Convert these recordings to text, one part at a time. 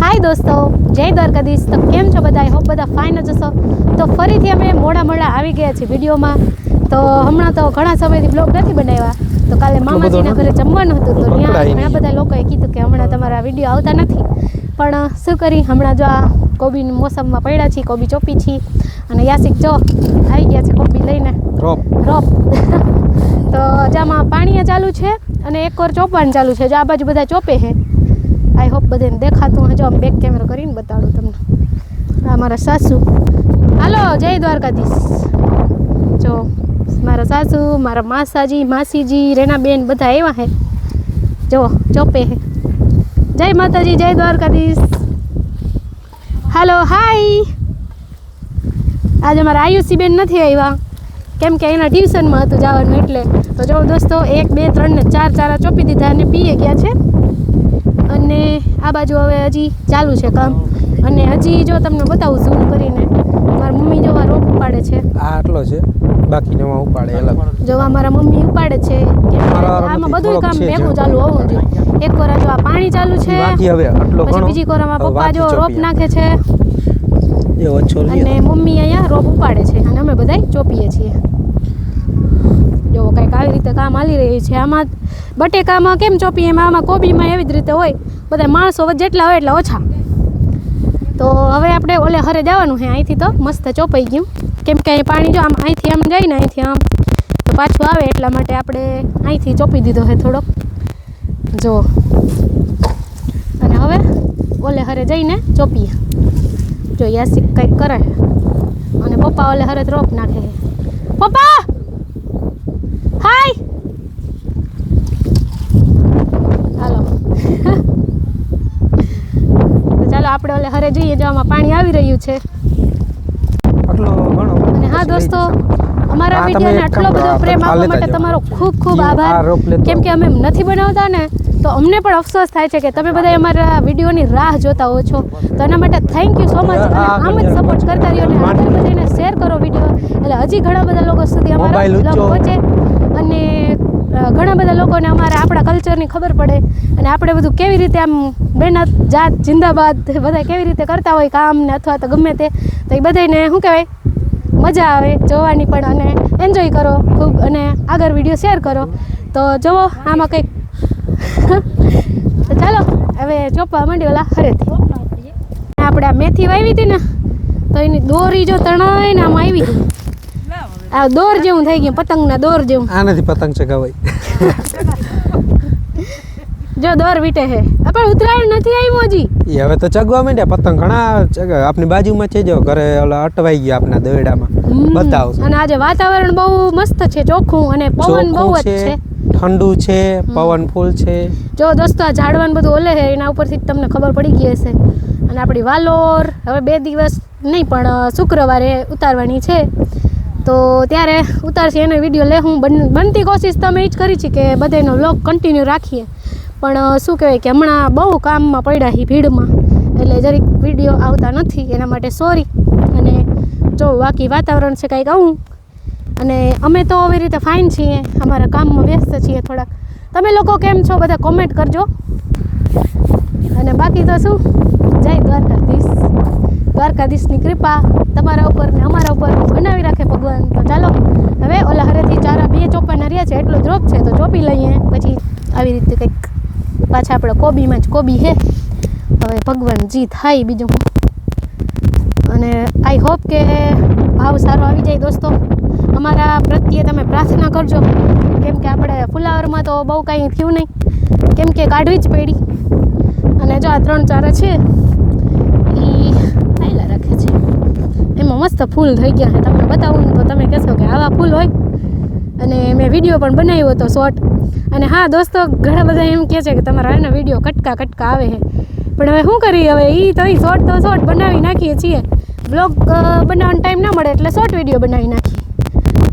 हाय दोस्तों, जय द्वारकाधीश। तो केम छो बधाई? होप बधा फाइन ज हशो। तो फरीथी अमे मोड़ा આવી ગયા છે વિડીયોમાં। તો હમણાં તો ઘણા સમયથી બ્લોગ નથી બનાવ્યા। તો કાલે મામાજીના ઘરે જમવાનું હતું, તો ત્યાં ઘણા બધા લોકોએ કીધું કે હમણાં તમારા વિડીયો આવતા નથી, પણ શું કરી હમણાં જો આ કોબીની મોસમમાં પડ્યા છીએ, કોબી ચોપી છીએ અને યાસિક જો આવી ગયા છે કોબી લઈને રોપ તો જામાં પાણી ચાલુ છે અને એક ઓર ચોપવાનું ચાલુ છે। જો આ બાજુ બધા ચોપે છે। आई होप बधाने देखातुं हजो आम बेक केमेरा करीने बताडुं तमने। आ मारा सासू, हालो जय द्वारकाधीश। जो मारा सासू, मारा मासाजी, मासीजी, रेनाबेन बधा आव्या है। जो चोपे है। जय माताजी, जय द्वारकाधीश। हालो हाय। आज अमारा आयुषी बेन नथी आव्या केम के एना ट्यूशन में हतुं जवानुं एटले। तो जो दोस्तों 1 2 3 ने 4 चारा चोपी दीधा अने पीए गया छे। અને આ બાજુ હવે હજી ચાલુ છે કામ। અને હજી જો તમને બતાવું ઝૂમ કરીને, મારી મમ્મી જો આ રોપ ઉપાડે છે। આ આટલો છે, બાકીનો માં ઉપાડે અલગ। જો આ મારા મમ્મી ઉપાડે છે કે આમાં બધું કામ ભેગું ચાલુ હોવું જોઈએ। એક કોરા જો આ પાણી ચાલુ છે, બાકી હવે આટલો પછી ઘણો બીજી કોરામાં પપ્પા જો રોપ નાખે છે એ ઓછો લે। અને મમ્મી અહીંયા રોપ ઉપાડે છે અને અમે બધાય ચોપીએ છીએ। જો કંઈક આવી રીતે કામ હાલી રહ્યું છે। આમાં બટેકામાં કેમ ચોપીએ એમ આમાં કોબીમાં એવી જ રીતે હોય। બધા માણસો જેટલા હોય એટલા ઓછા। તો હવે આપણે ઓલે હરે જવાનું છે। અહીંથી તો મસ્ત ચોપાઈ ગયું, કેમ કે અહીં પાણી જો આમ અહીંથી આમ જાય ને અહીંથી આમ તો પાછું આવે, એટલા માટે આપણે અહીંથી ચોપી દીધો છે થોડોક જો। અને હવે ઓલે હરે જઈને ચોપીએ। જો યાસિક કંઈક કરે અને પપ્પા ઓલે હરે રોપ નાખે છે। પપ્પા હાય, હાલો તો ચાલો આપણે ઓલે હરે જઈએ। જો આમાં પાણી આવી રહ્યું છે આટલો ઘણો। અને હા દોસ્તો, અમારા વિડીયોને આટલો બધો પ્રેમ આપવા માટે તમારો ખૂબ ખૂબ આભાર। કેમ કે અમે નથી બનાવતા ને તો અમને પણ અફસોસ થાય છે કે તમે બધા અમારા વિડીયોની રાહ જોતા હો છો। તો એના માટે થેન્ક યુ સો મચ। અને આમ જ સપોર્ટ કરતા રહ્યો અને આગળ બધાને શેર કરો વિડીયો, એટલે હજી ઘણા બધા લોકો સુધી અમારા બ્લોગ પહોંચે અને ઘણા બધા લોકોને અમારા આપણા કલ્ચરની ખબર પડે અને આપણે બધું કેવી રીતે આમ બેનાત જાત જિંદાબાદ બધા કેવી રીતે કરતા હોય કામ ને અથવા તો ગમે તે, તો એ બધાને શું કહેવાય મજા આવે જોવાની પણ અને એન્જોય કરો ખૂબ અને આગળ વિડીયો શેર કરો। તો જુઓ આમાં કંઈક તો ચાલો હવે ચોપવા માંડી ઓલા હરેથી। આપણે આ મેથી વાવી હતી ને તો એની દોરી જો તણાઈને આમ આવી, આ દોર જેવું થઈ ગયું, પતંગના દોર જેવું। આ નથી પતંગ ચગાવાય જો દોર વીટે છે પણ ઉતરાયણ નથી આવ્યું હજી। એ હવે તો ચગવા માંડ્યા પતંગ ઘણા આપની બાજુમાં છે। જો ઘરે ઓલા અટવાઈ ગયા આપના દોરડામાં બતાવશું। અને આજે વાતાવરણ બહુ મસ્ત છે, ચોખ્ખું અને પવન બહુ જ છે, ઠંડુ છે, પવન ફૂલ છે। જો દોસ્તો આ ઝાડવાન બધું ઓલે છે એના ઉપરથી તમને ખબર પડી ગઈ હશે। અને આપણી વાલોર હવે 2 દિવસ નહીં પણ શુક્રવારે ઉતારવાની છે, તો ત્યારે ઉતારશે એનો વિડીયો લે। હું બનતી કોશિશ તો અમે એ જ કરી છે કે બધાનો વ્લોગ કન્ટિન્યુ રાખીએ, પણ શું કહેવાય કે હમણાં બહુ કામમાં પડ્યા છીએ ભીડમાં, એટલે જરીક વિડીયો આવતા નથી, એના માટે સોરી। અને જો બાકી વાતાવરણ છે કાંઈક આવું, અને અમે તો આવી રીતે ફાઇન છીએ, અમારા કામમાં વ્યસ્ત છીએ થોડાક। તમે લોકો કેમ છો બધા કોમેન્ટ કરજો। અને બાકી તો શું, જય દ્વારકાધીશ। દ્વારકાધીશની કૃપા તમારા ઉપર ને અમારા ઉપર બનાવી રાખે ભગવાન। તો ચાલો હવે ઓલા હરેથી ચારા 2 ચોપાના રહ્યા છે, એટલો દ્રોપ છે તો ચોપી લઈએ, પછી આવી રીતે કંઈક પાછા આપણે કોબીમાં જ કોબી છે, હવે ભગવાન જી થાય બીજું। અને આઈ હોપ કે ભાવ સારો આવી જાય દોસ્તો। અમારા પ્રત્યે તમે પ્રાર્થના કરજો, કેમ કે આપણે ફુલાવરમાં તો બહુ કાંઈ થયું નહીં, કેમ કે કાઢવી જ પડી। અને જો આ 3 ચારા છે એ આયલા રાખે છે, એમાં મસ્ત ફૂલ થઈ ગયા છે। તમને બતાવું તો તમે કહેશો કે આવા ફૂલ હોય, અને મેં વિડીયો પણ બનાવ્યો હતો શોર્ટ। અને હા દોસ્તો, ઘણા બધા એમ કહે છે કે તમારા આના વિડીયો કટકા આવે છે, પણ હવે શું કરીએ, હવે એ તો શોર્ટ બનાવી નાખીએ છીએ। બ્લોગ બનાવવાનો ટાઈમ ના મળે એટલે શોર્ટ વિડીયો બનાવી નાખીએ।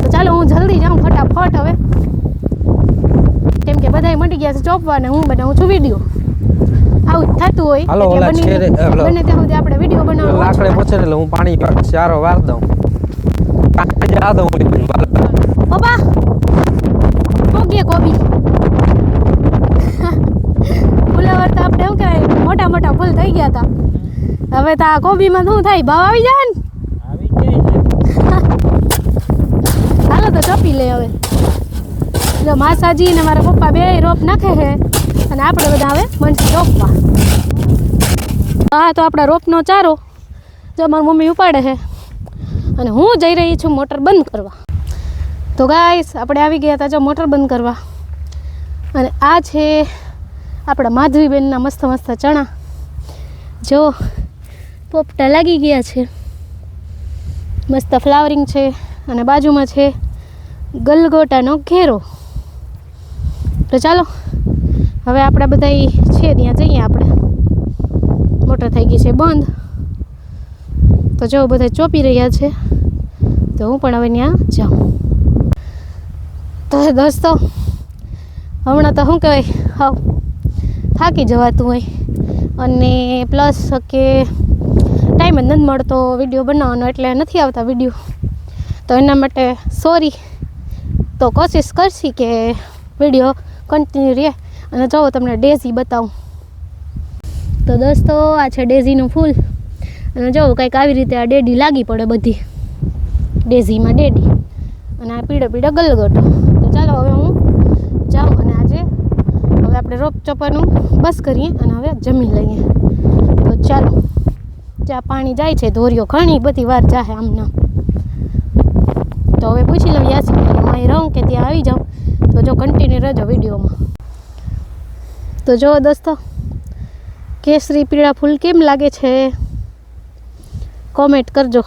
તો ચાલો હું જલ્દી જાઉં ફટાફટ હવે, કેમ કે બધાય મટી ગયા છે ચોપવા ને હું બનાવું છું વિડીયો। આવું થતું હોય એટલે બને ત્યાં સુધી આપણે વિડીયો બનાવવાનો લાકડે પહોંચે એટલે હું પાણી ચારો વાર દઉં, પાણી દઉં। પપ્પા કોબી ફુલાવર તો આપણે શું કહેવાય મોટા મોટા ફૂલ થઈ ગયા હતા. હવે તો આ કોબીમાં શું થાય, ભાવ આવી જાય ને. હાલો તો ચપી લે હવે. જો માસાજી ને મારા પપ્પા બે રોપ નાખે છે અને આપણે બધા હવે મનથી રોપવા. હા તો આપણા રોપનો ચારો જો મારી મમ્મી ઉપાડે છે અને હું જઈ રહી છું મોટર બંધ કરવા. તો ગાઈસ આપણે આવી ગયા હતા જો મોટર બંધ કરવા. અને આ છે આપણા માધવીબેનના મસ્ત મસ્ત ચણા. જો પોપટા લાગી ગયા છે, મસ્ત ફ્લાવરિંગ છે અને બાજુમાં છે ગલગોટાનો ઘેરો. તો ચાલો હવે આપણે બધા છે ત્યાં જઈએ. આપણે મોટર થઈ ગઈ છે બંધ. તો જો બધા ચોપી રહ્યા છે તો હું પણ હવે ત્યાં જાઉં. તો દોસ્તો હમણાં તો શું કહેવાય હાવ થાકી જવાતું હોય અને પ્લસ કે ટાઈમ જ નથી મળતો વિડીયો બનાવવાનો, એટલે નથી આવતા વિડીયો. તો એના માટે સોરી. તો કોશિશ કરશી કે વિડીયો કન્ટિન્યુ રહે. અને જો તમને ડેઝી બતાવું. તો દોસ્તો આ છે ડેઝીનું ફૂલ. અને જો કંઈક આવી રીતે આ ડેડી લાગી પડે બધી ડેઝીમાં ડેડી. અને આ પીળો પીળો ગલગોટો. તો ચાલો હવે હું જાઉં અને આજે હવે આપણે રોપ ચોપવાનું બસ કરીએ અને હવે જમી લઈએ. તો ચાલો જ્યાં પાણી જાય છે ધોરીઓ ઘણી બધી વાર જાય આમના. તો હવે પૂછી લઉં યાસી હું અહીં રહું કે ત્યાં આવી જાઉં. તો જો કન્ટિન્યુ રહેજો વિડીયોમાં. તો જો દોસ્તો કેસરી પીળા ફૂલ કેમ લાગે છે કોમેન્ટ કરજો.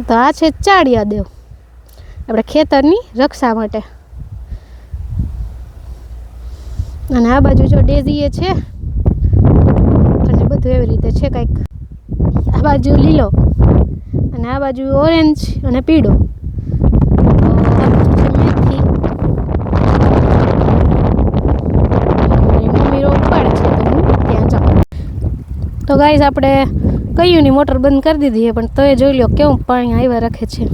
તો આ છે ચાળિયા દેવ આપણે ખેતરની રક્ષા માટે. અને આ બાજુ જો ડેઝી એ છે અને બધું એવી રીતે છે કંઈક. આ બાજુ લીલો અને આ બાજુ ઓરેન્જ અને પીળો. મેથી મમ્મી રોપ પાડે છે તો હું ત્યાં જાઉં. તો ગાઈસ આપણે કયુંની મોટર બંધ કરી દીધી છે પણ તોય જોઈ લો કેવું પાણી આવ્યા રાખે છે.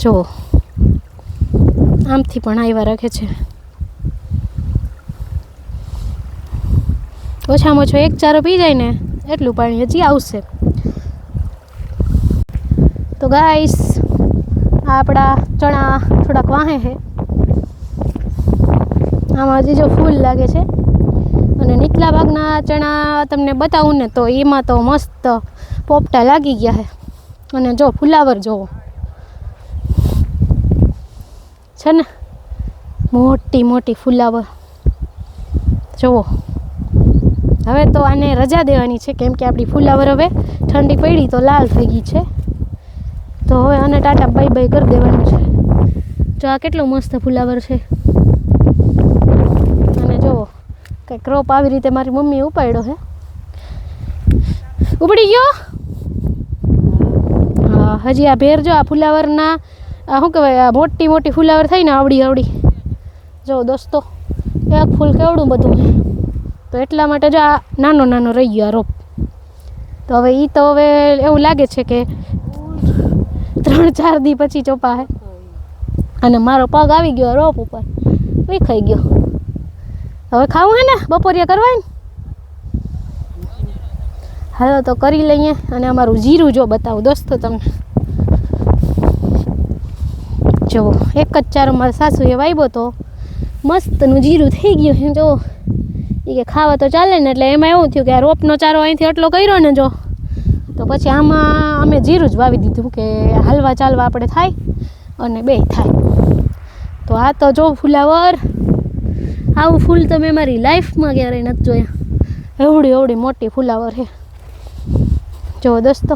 જો આમથી પણ આવ્યા રાખે છે. ઓછામાં ઓછો એક ચારો પી જાય ને એટલું પાણી હજી આવશે. તો ગાઈસ આ આપણા ચણા થોડાક વાહે છે. આમાં હજી જો ફૂલ લાગે છે. અને નીચલા ભાગના ચણા તમને બતાવું ને તો એમાં તો મસ્ત પોપટા લાગી ગયા છે. અને જો ફુલાવર જોવો છે ને મોટી મોટી ફુલાવર જોવો. હવે તો આને રજા દેવાની છે કેમ કે આપણી ફુલાવર હવે ઠંડી પડી તો લાલ થઈ ગઈ છે. તો હવે આને ટાટા બાય બાય કરી દેવાનું છે. જો આ કેટલું મસ્ત ફુલાવર છે. અને જુઓ કંઈક ક્રોપ આવી રીતે મારી મમ્મીએ ઉપાડ્યો છે. ઉપડી ગયો. હા હજી આ ભેર જો આ ફુલાવરના આ શું કહેવાય આ મોટી મોટી ફુલાવર થઈ ને આવડી આવડી. જો દોસ્તો એક ફૂલ કેવડું બધું છે. તો એટલા માટે જો આ નાનો નાનો રહી ગયો આ રોપ. તો હવે એ તો હવે એવું લાગે છે કે 3-4 દી પછી ચોપા હે. અને મારો પગ આવી ગયો રોપ ઉપર વિખાઈ ગયો. હવે ખાવું હે ને બપોરિયા કરવાય ને. હાલો તો કરી લઈએ. અને અમારું જીરું જો બતાવું દોસ્તો તમને. જો એક જ ચારો મારા સાસુએ વાવ્યો તો મસ્તનું જીરું થઈ ગયું છે. જો એ કે ખાવા તો ચાલે ને એટલે એમાં એવું થયું કે આ રોપનો ચારો અહીંથી એટલો કર્યો ને જો તો પછી આમાં અમે જીરું જ વાવી દીધું કે હાલવા ચાલવા આપણે થાય અને બે થાય. તો આ તો જો ફુલાવર આવું ફૂલ તો મેં મારી લાઈફમાં ક્યારેય નથી જોયા. એવડી એવડી મોટી ફુલાવર છે. જો દોસ્તો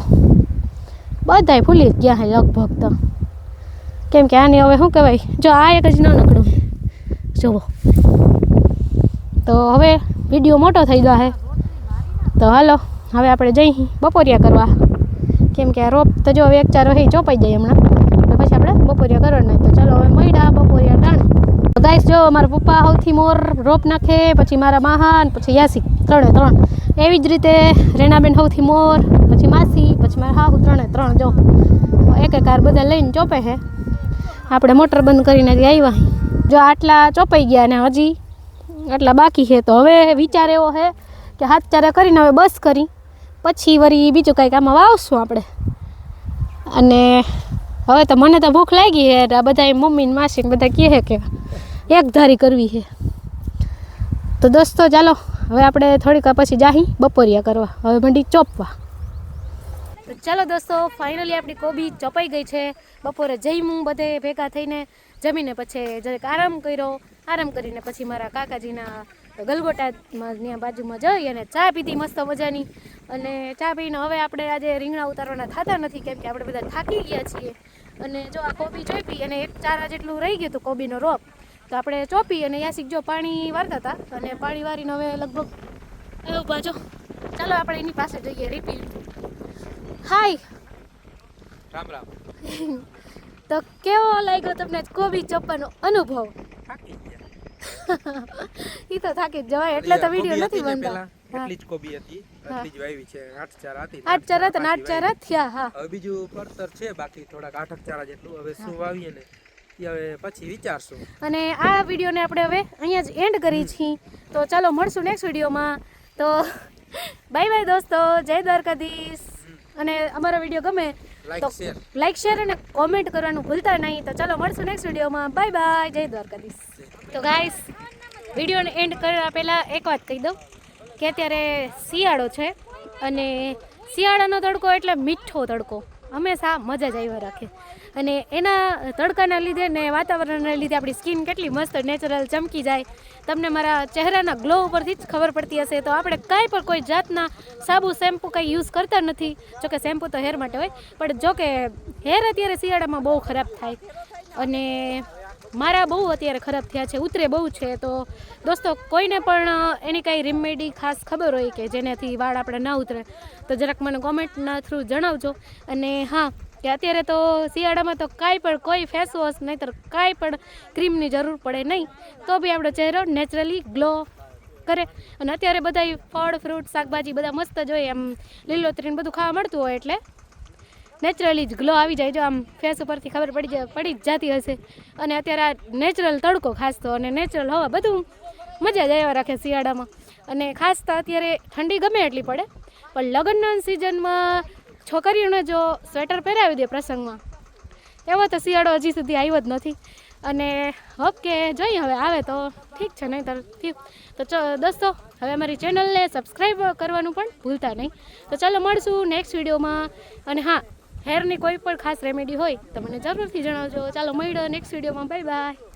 બધાય ફૂલી જ ગયા છે લગભગ તો. કેમ કે આને હવે શું કહેવાય જો આ એક જ નાનકડું જુઓ. તો હવે વિડીયો મોટો થઈ ગયો છે. તો હાલો હવે આપણે જઈ બપોરિયા કરવા. કેમ કે આ રોપ તો જો હવે એક ચારો હે ચોપાઈ જાય હમણાં તો પછી આપણે બપોરિયા કરવાના. તો ચાલો હવે મળ્યા બપોરિયા ટાણે. તો ગાઈસ જો મારા પપ્પા સૌથી મોર રોપ નાખે, પછી મારા માહા ને પછી યાસી 3 એવી જ રીતે રેણાબેન સૌથી મોર, પછી માસી, પછી મારા હાહુ 3 જો એક કાર બધા લઈને ચોપે છે. આપણે મોટર બંધ કરીને આવ્યા જો આટલા ચોપાઈ ગયા ને હજી આટલા બાકી છે. તો હવે વિચાર એવો છે કે હાથ ચારે કરીને હવે બસ કરી પછી વળી બીજું કાંઈક આમાં વાવશું આપણે. અને હવે તો મને તો ભૂખ લાગી છે. આ બધા મમ્મી ને માસી ને બધા કહે કે એક ધારી કરવી છે. તો દોસ્તો ચાલો હવે આપણે થોડીક પછી જાહી બપોરિયા કરવા. હવે મંડી ચોપવા. તો ચાલો દોસ્તો ફાઇનલી આપણી કોબી ચોપાઈ ગઈ છે. બપોરે જમ્યું બધે ભેગા થઈને, જમીને પછી જરાક આરામ કર્યો. આરામ કરીને પછી મારા કાકાજીના ગલગોટામાં ત્યાં બાજુમાં જઈ અને ચા પીધી મસ્ત મજાની. અને ચા પીને હવે આપણે આજે રીંગણા ઉતારવાના થતા નથી કેમ કે આપણે બધા થાકી ગયા છીએ. અને જો આ કોબી ચોપી અને એક ચારા જેટલું રહી ગયું હતું કોબીનો રોપ, તો આપણે ચોપી અને યાસિક જો પાણી વારતા હતા. અને પાણી વારીને હવે લગભગ ઊભા જો. ચાલો આપણે એની પાસે જઈએ. રિપીલ હાય રામ રામ. તો કેવો લાગ્યો તમને કોબી ચોપવાનો અનુભવ? ઈ તો થાકી જ જવાય એટલે તો વિડીયો નથી બનતા. એટલી જ કોબી હતી, એટલી જ વાવી છે. 8 ચારા હતી. 8 ચારા હતા, 8 ચારા થયા. હા, હવે બીજું પડતર છે બાકી થોડાક 8 ચારા જેટલું. હવે શું વાવીએ ને હવે પછી વિચારશું. અને આ વિડીયોને આપણે હવે અહીંયા જ એન્ડ કરી છીએ. તો ચાલો મળશું નેક્સ્ટ વિડીયોમાં. તો બાય બાય દોસ્તો, જય દ્વારકાધીશ. અને અમારો વિડીયો ગમે તો લાઈક શેર અને કોમેન્ટ કરવાનું ભૂલતા નહીં. તો ચાલો મળશું નેક્સ્ટ વિડીયોમાં. બાય બાય, જય દ્વારકાધીશ. તો ગાઈસ વિડીયોને એન્ડ કરવા પહેલાં એક વાત કહી દઉં કે અત્યારે શિયાળો છે અને શિયાળાનો તડકો એટલે મીઠો તડકો હંમેશા મજા જ આવ્યા રાખે. અને એના તડકાના લીધે ને વાતાવરણના લીધે આપણી સ્કિન કેટલી મસ્ત નેચરલ ચમકી જાય. તમને મારા ચહેરાના ગ્લો ઉપરથી જ ખબર પડતી હશે. તો આપણે કાંઈ પણ કોઈ જાતના સાબુ શેમ્પૂ કંઈ યુઝ કરતા નથી. જોકે શેમ્પૂ તો હેર માટે હોય, પણ જોકે હેર અત્યારે શિયાળામાં બહુ ખરાબ થાય અને મારા બહુ અત્યારે ખરાબ થયા છે, ઉતરે બહુ છે. તો દોસ્તો કોઈને પણ એની કાંઈ રેમેડી ખાસ ખબર હોય કે જેનાથી વાળ આપણે ના ઉતરે તો જરાક મને કોમેન્ટના થ્રુ જણાવજો. અને હા, કે અત્યારે તો શિયાળામાં તો કાંઈ પણ કોઈ ફેસ વોશ નહીંતર કાંઈ પણ ક્રીમની જરૂર પડે નહીં, તો બી આપણો ચહેરો નેચરલી ગ્લો કરે. અને અત્યારે બધા ફળ ફ્રૂટ શાકભાજી બધા મસ્ત જ હોય, આમ લીલોતરીને બધું ખાવા મળતું હોય એટલે નેચરલી જ ગ્લો આવી જાય. જો આમ ફેસ ઉપરથી ખબર પડી જ જતી હશે. અને અત્યારે આ નેચરલ તડકો ખાસ તો અને નેચરલ હવા બધું મજા જ આવ્યા રાખે શિયાળામાં. અને ખાસ તો અત્યારે ઠંડી ગમે એટલી પડે પણ લગ્નના સિઝનમાં છોકરીઓને જો સ્વેટર પહેરાવી દે પ્રસંગમાં, એવો તો શિયાળો હજી સુધી આવ્યો જ નથી. અને ઓકે જોઈએ હવે આવે તો ઠીક છે, નહીં તો દોસ્તો હવે અમારી ચેનલને સબસ્ક્રાઈબ કરવાનું પણ ભૂલતા નહીં. તો ચાલો મળશું નેક્સ્ટ વિડીયોમાં. અને હા, હેરની કોઈ પણ ખાસ રેમેડી હોય તો મને જરૂરથી જણાવજો. ચાલો મળ્યો નેક્સ્ટ વિડીયોમાં. Bye bye.